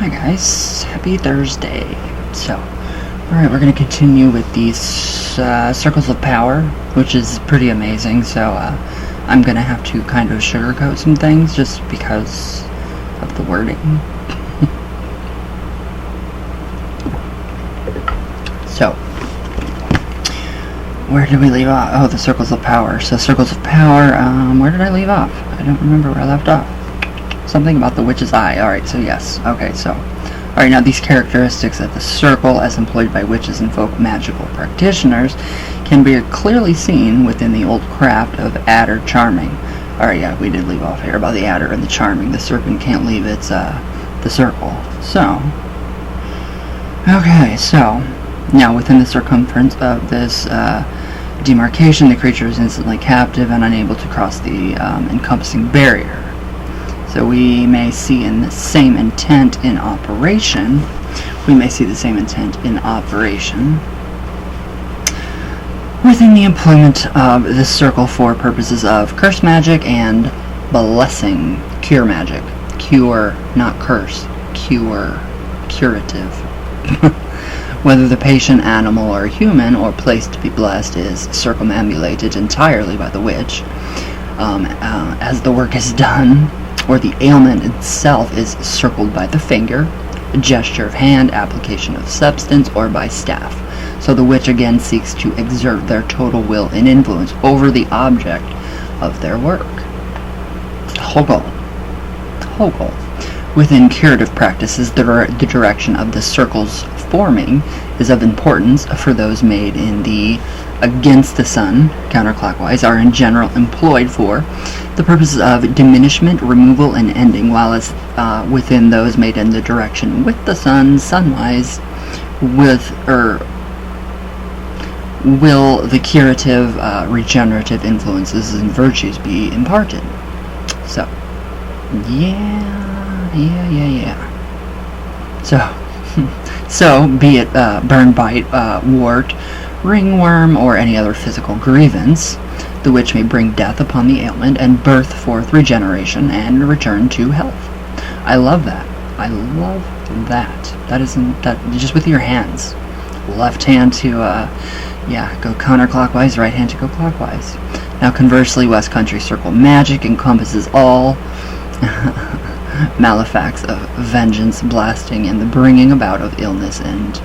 Hi guys, happy Thursday. So, alright, we're going to continue with these circles of power, which is pretty amazing. So, I'm going to have to kind of sugarcoat some things just because of the wording. So, where did we leave off? Oh, the circles of power. So, circles of power, where did I leave off? I don't remember where I left off. Something about the witch's eye. Alright, so yes. Okay, so. Alright, now these characteristics of the circle, as employed by witches and folk magical practitioners, can be clearly seen within the old craft of adder charming. Alright, yeah, we did leave off here about the adder and the charming. The serpent can't leave its, the circle. So. Okay, so. Now, within the circumference of this, demarcation, the creature is instantly captive and unable to cross the, encompassing barrier. So we may see the same intent in operation. Within the employment of this circle for purposes of curse magic and blessing, cure magic. Cure, not curse. Cure, curative. Whether the patient, animal, or human, or place to be blessed is circumambulated entirely by the witch, as the work is done, or the ailment itself is circled by the finger, a gesture of hand, application of substance, or by staff. So the witch again seeks to exert their total will and influence over the object of their work. The whole goal. Within curative practices, the direction of the circle's forming is of importance, for those made in the against the sun, counterclockwise, are in general employed for the purposes of diminishment, removal, and ending, while as within those made in the direction with the sun, sunwise, will the curative, regenerative influences and virtues be imparted. So, yeah. So, be it burn, bite, wart, ringworm, or any other physical grievance, the witch may bring death upon the ailment and birth forth regeneration and return to health. I love that. That isn't that just with your hands. Left hand to go counterclockwise, right hand to go clockwise. Now conversely, West Country Circle magic encompasses all malefacts of vengeance, blasting, and the bringing about of illness and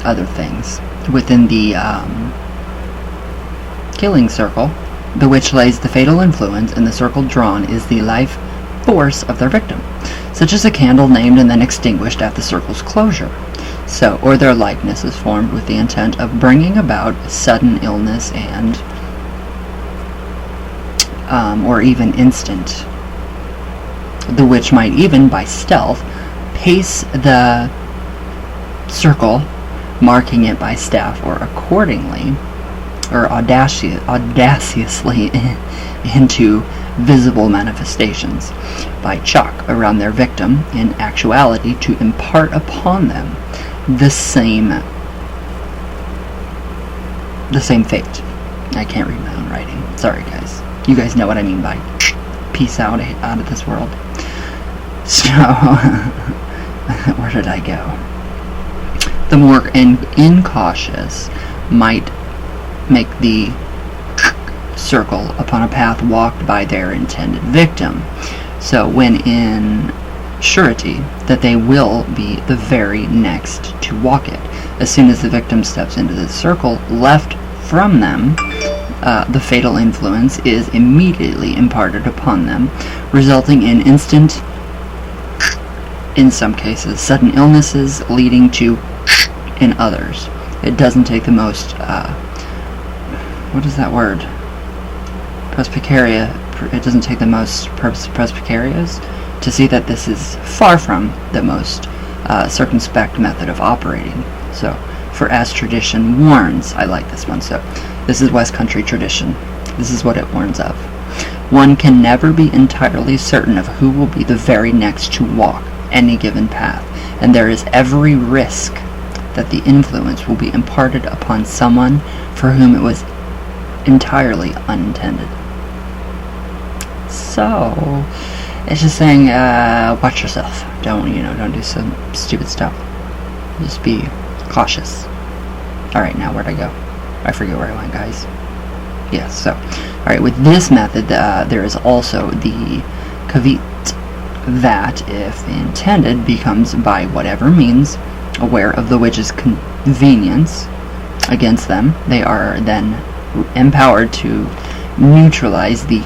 other things. Within the killing circle, the witch lays the fatal influence, and the circle drawn is the life force of their victim, such as a candle named and then extinguished at the circle's closure. So, or their likeness is formed with the intent of bringing about sudden illness and or even instant. The witch might even, by stealth, pace the circle, marking it by staff, or accordingly, or audaciously into visible manifestations by chalk around their victim, in actuality to impart upon them the same fate. I can't read my own writing. Sorry, guys. You guys know what I mean by peace out of this world. So, where did I go? The more incautious might make the circle upon a path walked by their intended victim. So, when in surety that they will be the very next to walk it. As soon as the victim steps into the circle left from them, the fatal influence is immediately imparted upon them, resulting in instant, in some cases, sudden illnesses, leading to, in others. It doesn't take the most, what is that word? It doesn't take the most perspicacious to see that this is far from the most circumspect method of operating. So, for as tradition warns, I like this one, so this is West Country tradition. This is what it warns of. One can never be entirely certain of who will be the very next to walk any given path, and there is every risk that the influence will be imparted upon someone for whom it was entirely unintended. So, It's just saying, watch yourself. Don't do some stupid stuff. Just be cautious. Alright, now where'd I go? I forget where I went, guys. Yes, so. Alright, with this method, there is also the caveat that, if intended, becomes by whatever means aware of the witch's convenience against them. They are then empowered to neutralize the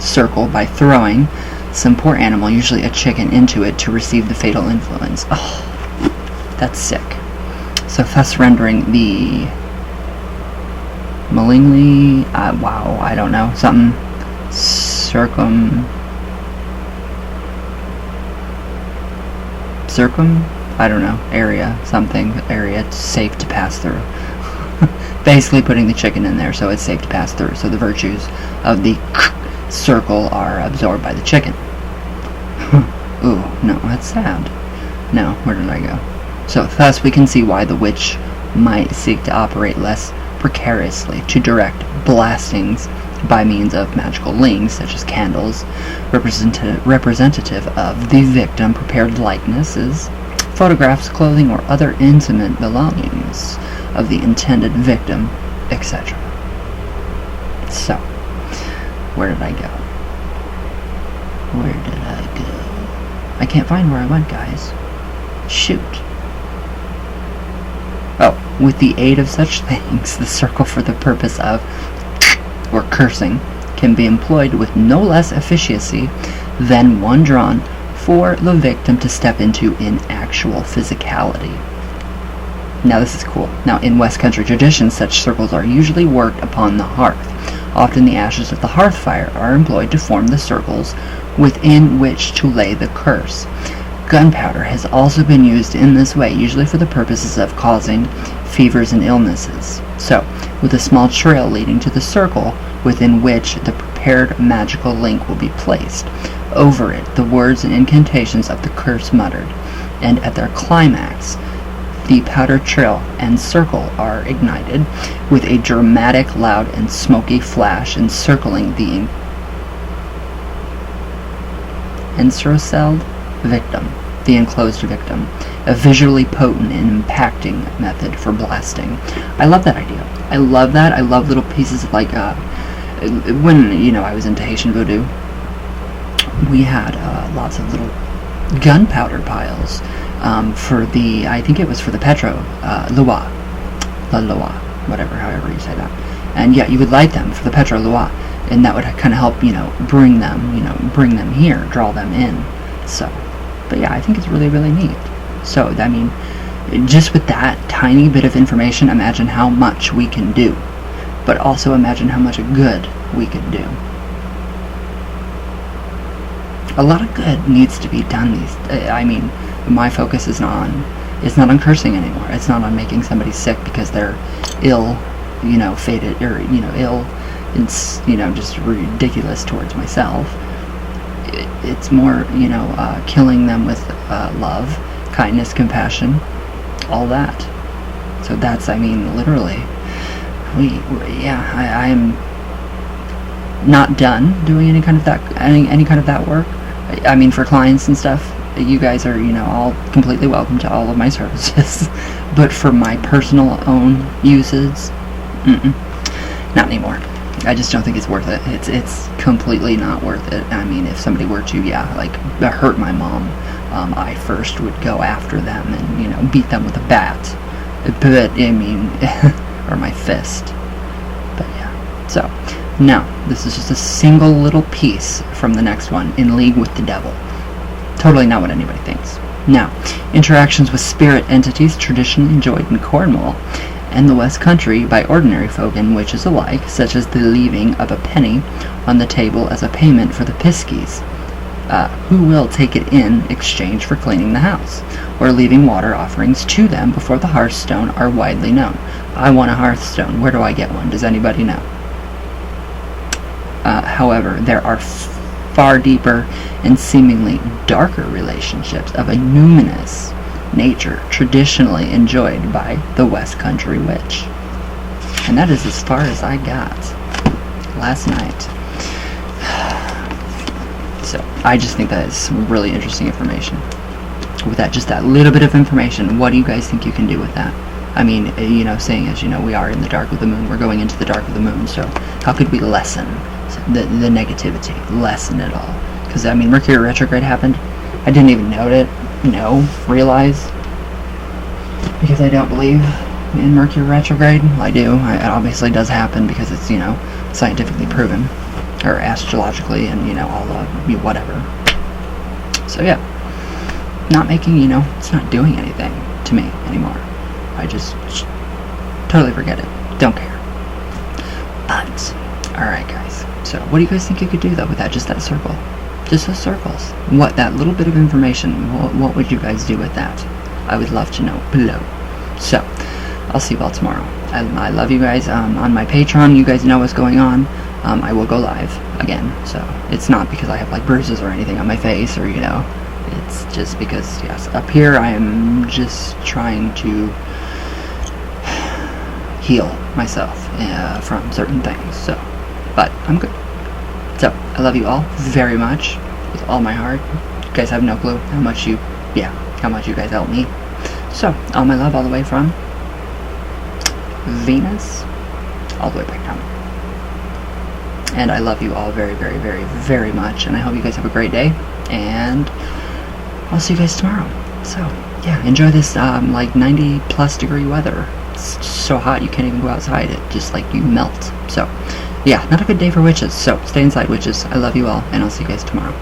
circle by throwing some poor animal, usually a chicken, into it to receive the fatal influence. Oh, that's sick. So thus rendering the malignly, wow, I don't know, something I don't know, area safe to pass through. Basically putting the chicken in there so it's safe to pass through, so the virtues of the circle are absorbed by the chicken. Ooh, no, that's sad. No, where did I go? So thus we can see why the witch might seek to operate less precariously, to direct blastings by means of magical links, such as candles, representative of the victim, prepared likenesses, photographs, clothing, or other intimate belongings of the intended victim, etc. So, where did I go? Where did I go? I can't find where I went, guys. Shoot. Oh, with the aid of such things, the circle for the purpose of or cursing can be employed with no less efficacy than one drawn for the victim to step into in actual physicality. Now this is cool. Now in West Country traditions, such circles are usually worked upon the hearth. Often the ashes of the hearth fire are employed to form the circles within which to lay the curse. Gunpowder has also been used in this way, usually for the purposes of causing fevers and illnesses. So, with a small trail leading to the circle within which the prepared magical link will be placed. Over it, the words and incantations of the curse muttered, and at their climax, the powder trail and circle are ignited with a dramatic, loud, and smoky flash encircling the the enclosed victim, a visually potent and impacting method for blasting. I love that idea. I love that. I love little pieces of, like, when, I was into Haitian voodoo, we had lots of little gunpowder piles for the, I think it was for the Petro-Loa, whatever, however you say that. And yeah, you would light them for the Petro-Loa, and that would kind of help, bring them here, draw them in. So, but yeah, I think it's really, really neat. So, I mean, just with that tiny bit of information, imagine how much we can do. But also imagine how much good we could do. A lot of good needs to be done I mean, my focus is not on cursing anymore. It's not on making somebody sick because they're ill, fated, or, ill. It's, just ridiculous towards myself. It's more, killing them with love, kindness, compassion, all that. So that's, I mean, literally, I'm not done doing any kind of that work. I mean, for clients and stuff, you guys are, all completely welcome to all of my services. But for my personal own uses, not anymore. I just don't think it's worth it. It's completely not worth it. I mean, if somebody were to, hurt my mom, I first would go after them and, beat them with a bat. But, I mean, or my fist. But, yeah. So, now, this is just a single little piece from the next one, In League with the Devil. Totally not what anybody thinks. Now, interactions with spirit entities traditionally enjoyed in Cornwall and the West Country by ordinary folk and witches alike, such as the leaving of a penny on the table as a payment for the piskies, who will take it in exchange for cleaning the house, or leaving water offerings to them before the hearthstone are widely known. I want a hearthstone. Where do I get one? Does anybody know? However, there are far deeper and seemingly darker relationships of a numinous nature traditionally enjoyed by the West Country witch. And that is as far as I got last night. So I just think that is really interesting information. With that, just that little bit of information, what do you guys think you can do with that? I mean, you know, saying as, you know, we are in the dark of the moon, we're going into the dark of the moon, so how could we lessen the negativity, lessen it all? Because, I mean, Mercury retrograde happened, I didn't even realize, because I don't believe in Mercury retrograde. Well, I do, it obviously does happen because it's, you know, scientifically proven, or astrologically, and, you know, all the, whatever. So, yeah, not making, you know, it's not doing anything to me anymore. I just totally forget it. Don't care. But, alright guys. So, what do you guys think you could do though with that, just that circle? Just those circles. What, that little bit of information, what would you guys do with that? I would love to know below. So, I'll see you all tomorrow. I love you guys. On my Patreon, you guys know what's going on. I will go live again. So, it's not because I have like bruises or anything on my face, or, you know, it's just because, yes, up here I am just trying to heal myself from certain things, so, but I'm good. So, I love you all very much, with all my heart. You guys have no clue how much you guys help me. So, all my love all the way from Venus, all the way back down. And I love you all very, very, very, very much, and I hope you guys have a great day, and I'll see you guys tomorrow. So, yeah, enjoy this, like, 90-plus degree weather. It's so hot you can't even go outside. It just, like, you melt. So, yeah, not a good day for witches. So, stay inside, witches. I love you all, and I'll see you guys tomorrow.